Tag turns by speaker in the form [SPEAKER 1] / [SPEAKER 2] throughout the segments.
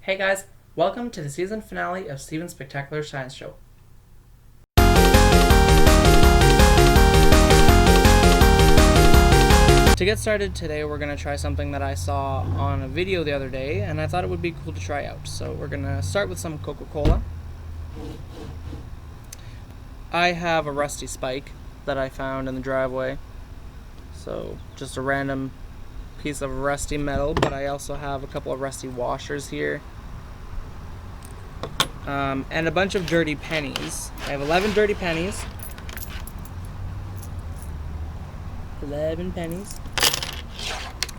[SPEAKER 1] Hey guys, welcome to the season finale of Stephen's Spectacular Science Show. To get started today, we're going to try something that I saw on a video the other day, and I thought it would be cool to try out. So we're going to start with some Coca-Cola. I have a rusty spike that I found in the driveway. So just a random piece of rusty metal, but I also have a couple of rusty washers here. And a bunch of dirty pennies. I have 11 dirty pennies. 11 pennies.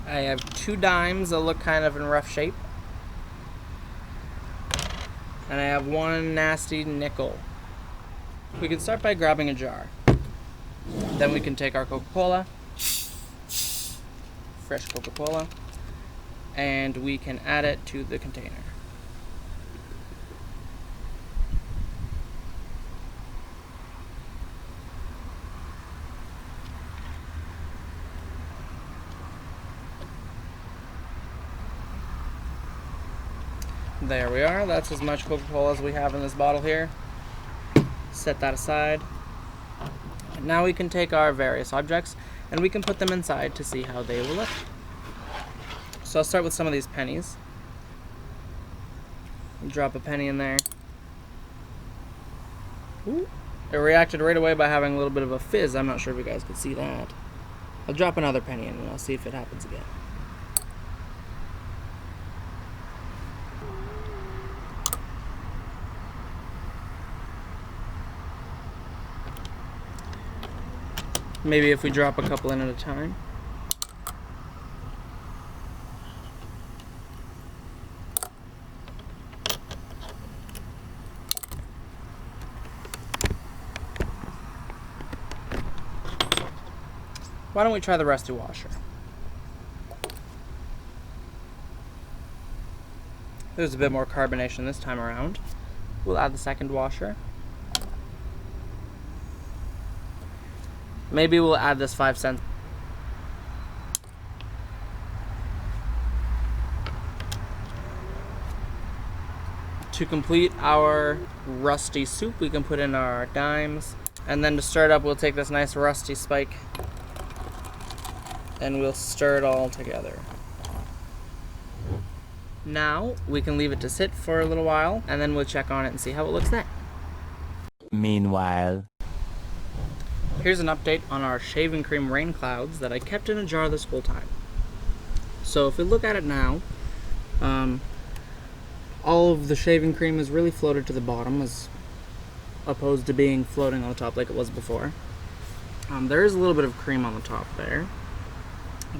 [SPEAKER 1] I have 2 dimes that look kind of in rough shape. And I have 1 nasty nickel. We can start by grabbing a jar. Then we can take our Coca-Cola, fresh Coca-Cola, and we can add it to the container. There we are. That's as much Coca-Cola as we have in this bottle here. Set that aside. And now we can take our various objects and we can put them inside to see how they will look. So I'll start with some of these pennies. Drop a penny in there. Ooh. It reacted right away by having a little bit of a fizz. I'm not sure if you guys could see that. I'll drop another penny in and I'll see if it happens again. Maybe if we drop a couple in at a time. Why don't we try the rusty washer? There's a bit more carbonation this time around. We'll add the second washer. Maybe we'll add this 5 cents. To complete our rusty soup, we can put in our dimes. And then to stir it up, we'll take this nice rusty spike and we'll stir it all together. Now, we can leave it to sit for a little while and then we'll check on it and see how it looks then.
[SPEAKER 2] Meanwhile,
[SPEAKER 1] here's an update on our shaving cream rain clouds that I kept in a jar this whole time. So if we look at it now, all of the shaving cream is really floated to the bottom as opposed to being floating on the top like it was before. There is a little bit of cream on the top there,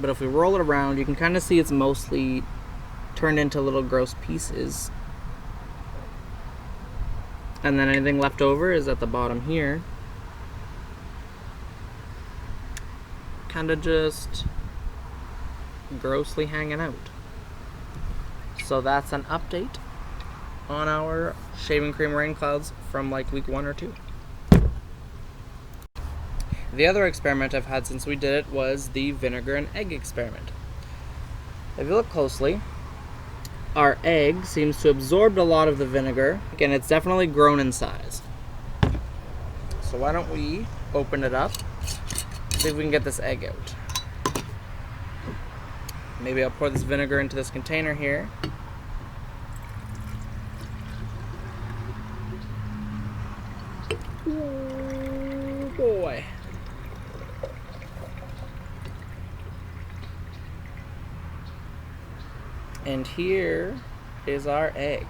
[SPEAKER 1] but if we roll it around, you can kind of see it's mostly turned into little gross pieces. And then anything left over is at the bottom here. Kind of just grossly hanging out. So that's an update on our shaving cream rain clouds from like week 1 or 2. The other experiment I've had since we did it was the vinegar and egg experiment. If you look closely, our egg seems to absorb a lot of the vinegar. Again, it's definitely grown in size. So why don't we open it up? See if we can get this egg out. Maybe I'll pour this vinegar into this container here. Oh boy. And here is our egg.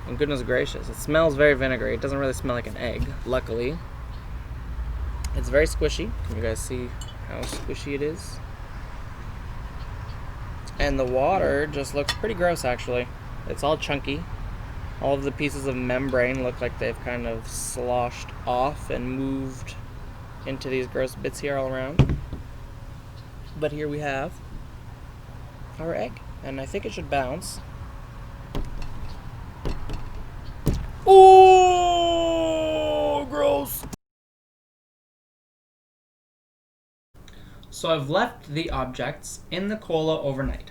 [SPEAKER 1] And goodness gracious, it smells very vinegary. It doesn't really smell like an egg, luckily. It's very squishy. Can you guys see how squishy it is? And the water just looks pretty gross, actually. It's all chunky. All of the pieces of membrane look like they've kind of sloshed off and moved into these gross bits here all around. But here we have our egg, and I think it should bounce. Oh, gross! So I've left the objects in the cola overnight.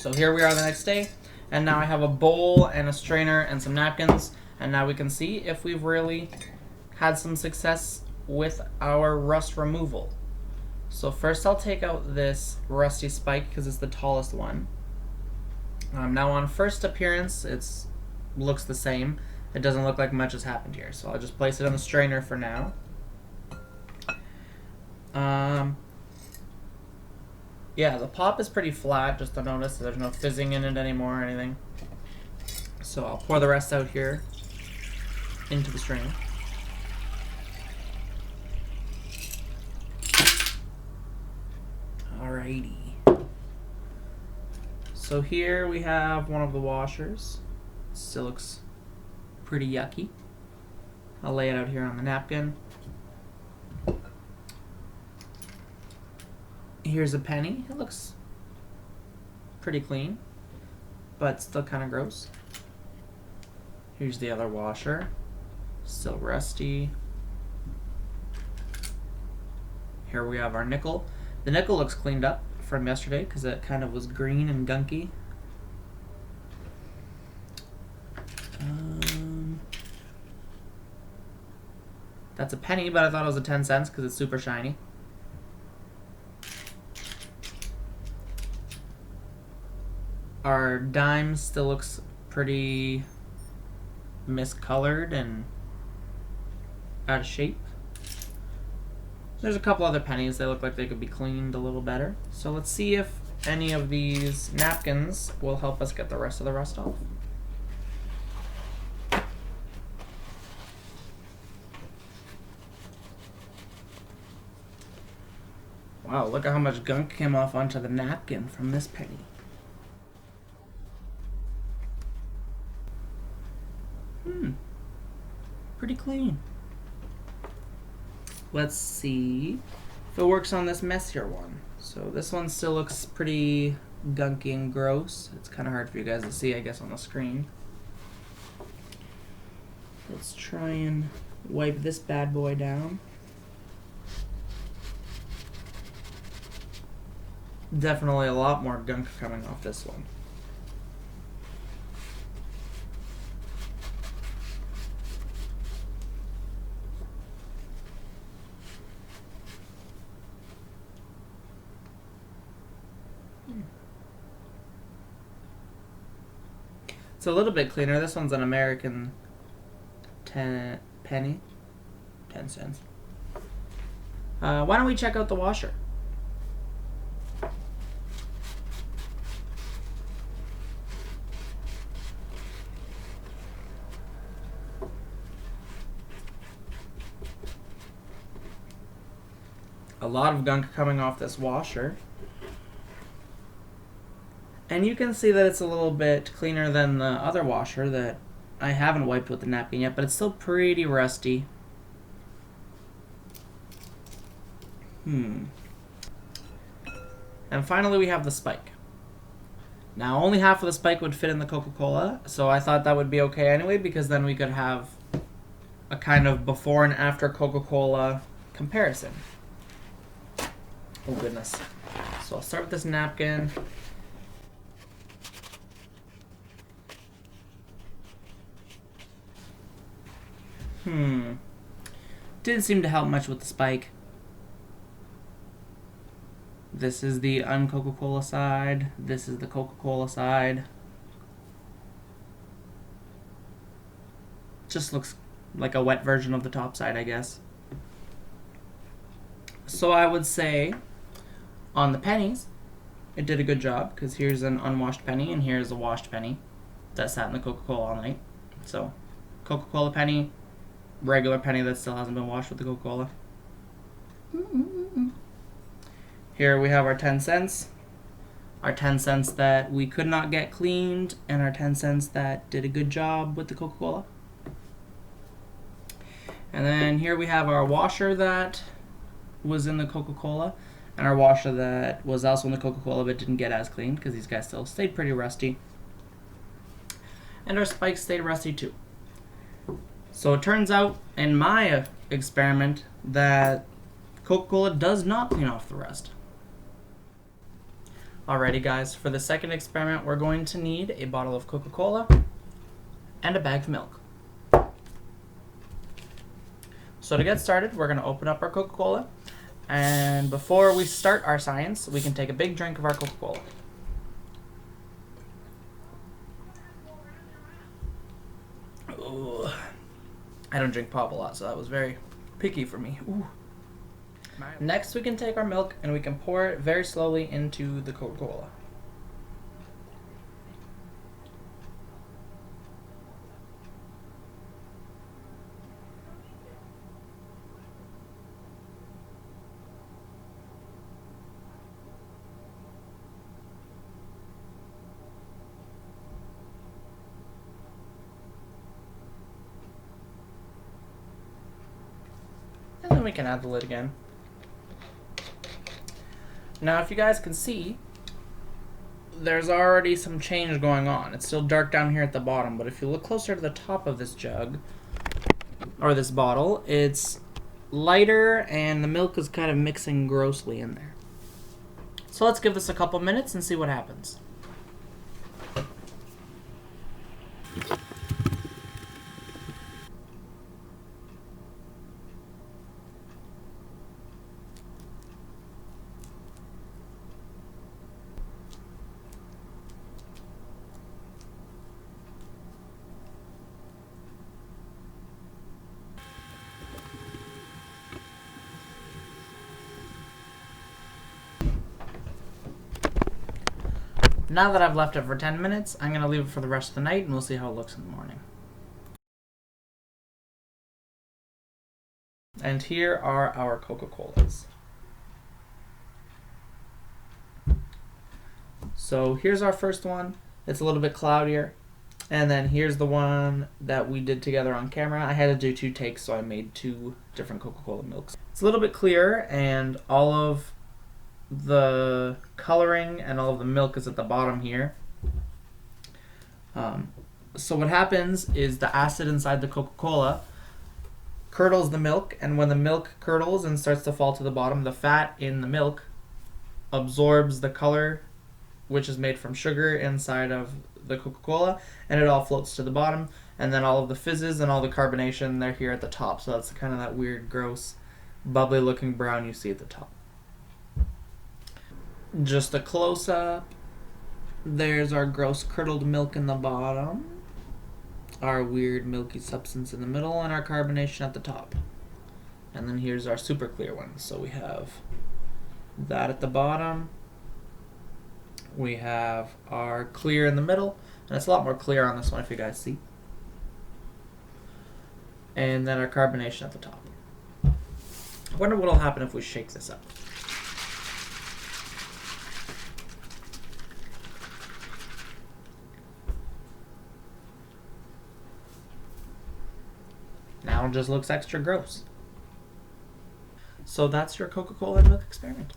[SPEAKER 1] So here we are the next day, and now I have a bowl and a strainer and some napkins, and now we can see if we've really had some success with our rust removal. So first I'll take out this rusty spike because it's the tallest one. Now on first appearance, it looks the same. It doesn't look like much has happened here, so I'll just place it on the strainer for now. Yeah, the pop is pretty flat, just to notice there's no fizzing in it anymore or anything. So I'll pour the rest out here into the strainer. Alrighty. So here we have one of the washers. Still looks pretty yucky. I'll lay it out here on the napkin. Here's a penny. It looks pretty clean, but still kind of gross. Here's the other washer. Still rusty. Here we have our nickel. The nickel looks cleaned up from yesterday because it kind of was green and gunky. That's a penny, but I thought it was a 10 cents because it's super shiny. Our dime still looks pretty miscolored and out of shape. There's a couple other pennies that look like they could be cleaned a little better. So let's see if any of these napkins will help us get the rest of the rust off. Wow, look at how much gunk came off onto the napkin from this penny. Pretty clean. Let's see if it works on this messier one. So this one still looks pretty gunky and gross. It's kind of hard for you guys to see, I guess, on the screen. Let's try and wipe this bad boy down. Definitely a lot more gunk coming off this one. It's a little bit cleaner. This one's an American 10 penny, 10 cents. Why don't we check out the washer? A lot of gunk coming off this washer. And you can see that it's a little bit cleaner than the other washer that I haven't wiped with the napkin yet, but it's still pretty rusty. And finally we have the spike. Now only half of the spike would fit in the Coca-Cola, so I thought that would be okay anyway, because then we could have a kind of before and after Coca-Cola comparison. Oh goodness. So I'll start with this napkin. Didn't seem to help much with the spike. This is the un-Coca-Cola side. This is the Coca-Cola side. Just looks like a wet version of the top side, I guess. So I would say on the pennies, it did a good job, because here's an unwashed penny and here's a washed penny that sat in the Coca-Cola all night. So Coca-Cola penny, regular penny that still hasn't been washed with the Coca-Cola. Here we have our 10 cents. Our 10 cents that we could not get cleaned, and our 10 cents that did a good job with the Coca-Cola. And then here we have our washer that was in the Coca-Cola, and our washer that was also in the Coca-Cola but didn't get as clean because these guys still stayed pretty rusty. And our spikes stayed rusty too. So it turns out, in my experiment, that Coca-Cola does not clean off the rust. Alrighty guys, for the second experiment we're going to need a bottle of Coca-Cola and a bag of milk. So to get started, we're going to open up our Coca-Cola, and before we start our science, we can take a big drink of our Coca-Cola. Ooh. I don't drink pop a lot, so that was very picky for me. Ooh. Next, we can take our milk and we can pour it very slowly into the Coca-Cola. And then we can add the lid again. Now, if you guys can see, there's already some change going on. It's still dark down here at the bottom, but if you look closer to the top of this jug, or this bottle, it's lighter and the milk is kind of mixing grossly in there. So let's give this a couple minutes and see what happens. Now that I've left it for 10 minutes, I'm going to leave it for the rest of the night and we'll see how it looks in the morning. And here are our Coca-Colas. So here's our first one. It's a little bit cloudier. And then here's the one that we did together on camera. I had to do 2 takes, so I made 2 different Coca-Cola milks. It's a little bit clearer, and all of the coloring and all of the milk is at the bottom here. So what happens is the acid inside the Coca-Cola curdles the milk, and when the milk curdles and starts to fall to the bottom, the fat in the milk absorbs the color, which is made from sugar inside of the Coca-Cola, and it all floats to the bottom, and then all of the fizzes and all the carbonation, they're here at the top. So that's kind of that weird, gross, bubbly looking brown you see at the top. Just a close-up. There's our gross curdled milk in the bottom, our weird milky substance in the middle, and our carbonation at the top. And then here's our super clear one. So we have that at the bottom. We have our clear in the middle, and it's a lot more clear on this one if you guys see. And then our carbonation at the top. I wonder what will happen if we shake this up. Now it just looks extra gross. So that's your Coca-Cola and milk experiment.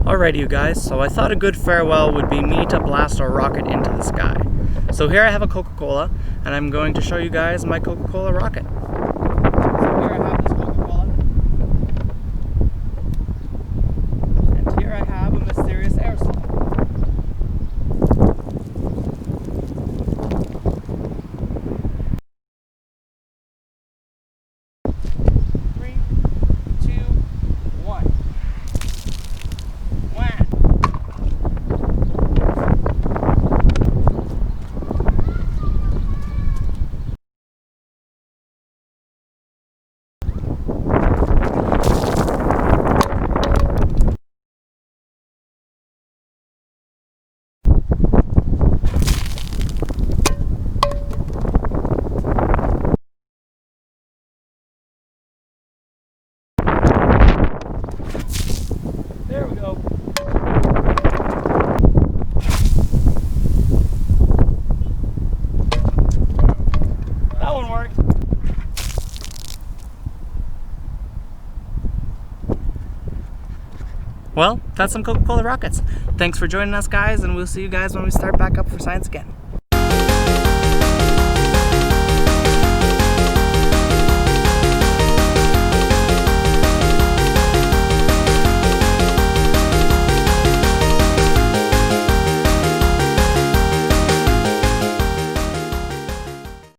[SPEAKER 1] Alrighty you guys, so I thought a good farewell would be me to blast a rocket into the sky. So here I have a Coca-Cola, and I'm going to show you guys my Coca-Cola rocket. So here I have this Coca-Cola, and here I have a mysterious aerosol. There we go. That one worked. Well, that's some Coca-Cola rockets. Thanks for joining us, guys, and we'll see you guys when we start back up for science again.